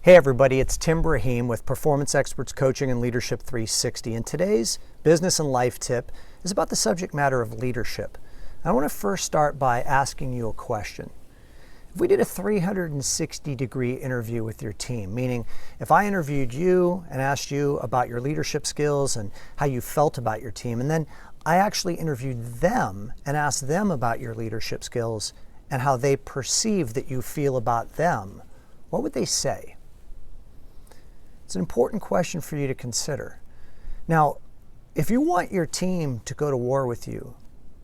Hey everybody, it's Tim Brahim with Performance Experts Coaching and Leadership 360, and today's business and life tip is about the subject matter of leadership. I want to first start by asking you a question. If we did a 360-degree interview with your team, meaning if I interviewed you and asked you about your leadership skills and how you felt about your team, and then I actually interviewed them and asked them about your leadership skills and how they perceive that you feel about them, what would they say? It's an important question for you to consider. Now, if you want your team to go to war with you,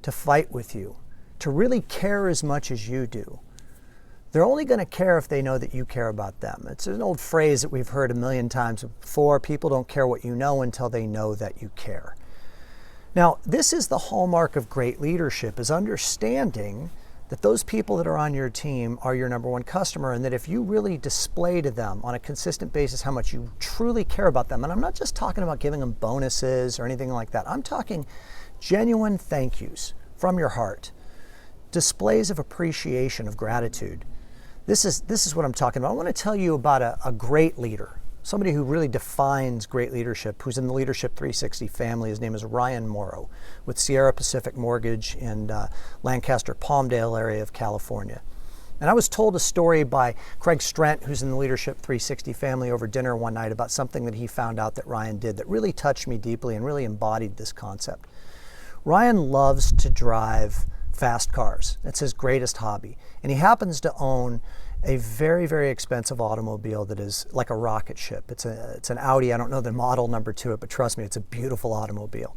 to fight with you, to really care as much as you do, they're only going to care if they know that you care about them. It's an old phrase that we've heard a million times before: people don't care what you know until they know that you care. Now, this is the hallmark of great leadership, is understanding that those people that are on your team are your number one customer, and that if you really display to them on a consistent basis how much you truly care about them, and I'm not just talking about giving them bonuses or anything like that, I'm talking genuine thank yous from your heart, displays of appreciation, of gratitude. This is what I'm talking about. I want to tell you about a great leader, somebody who really defines great leadership, who's in the Leadership 360 family. His name is Ryan Morrow with Sierra Pacific Mortgage in Lancaster, Palmdale area of California. And I was told a story by Craig Strent, who's in the Leadership 360 family, over dinner one night about something that he found out that Ryan did that really touched me deeply and really embodied this concept. Ryan loves to drive fast cars. It's his greatest hobby. And he happens to own a very, very expensive automobile that is like a rocket ship. It's an Audi. I don't know the model number to it, but trust me, it's a beautiful automobile.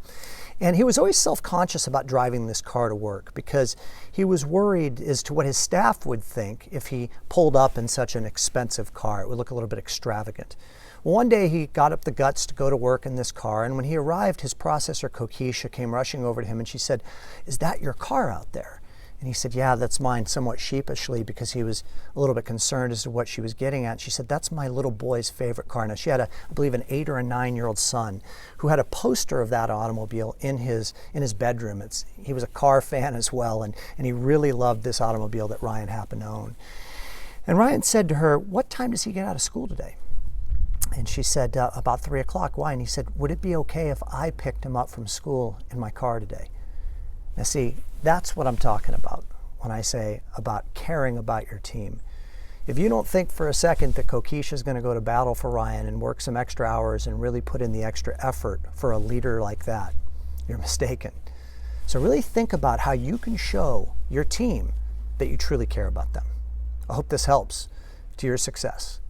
And he was always self-conscious about driving this car to work because he was worried as to what his staff would think if he pulled up in such an expensive car. It would look a little bit extravagant. Well, one day he got up the guts to go to work in this car, and when he arrived, his processor, Kokisha, came rushing over to him, and she said, "Is that your car out there?" And he said, "Yeah, that's mine," somewhat sheepishly, because he was a little bit concerned as to what she was getting at. She said, "That's my little boy's favorite car." Now, she had, I believe, an 8 or a 9-year-old son who had a poster of that automobile in his bedroom. He was a car fan as well, and he really loved this automobile that Ryan happened to own. And Ryan said to her, "What time does he get out of school today?" And she said, "About 3 o'clock. Why?" And he said, "Would it be okay if I picked him up from school in my car today?" Now see, that's what I'm talking about when I say about caring about your team. If you don't think for a second that Kokisha is going to go to battle for Ryan and work some extra hours and really put in the extra effort for a leader like that, you're mistaken. So really think about how you can show your team that you truly care about them. I hope this helps to your success.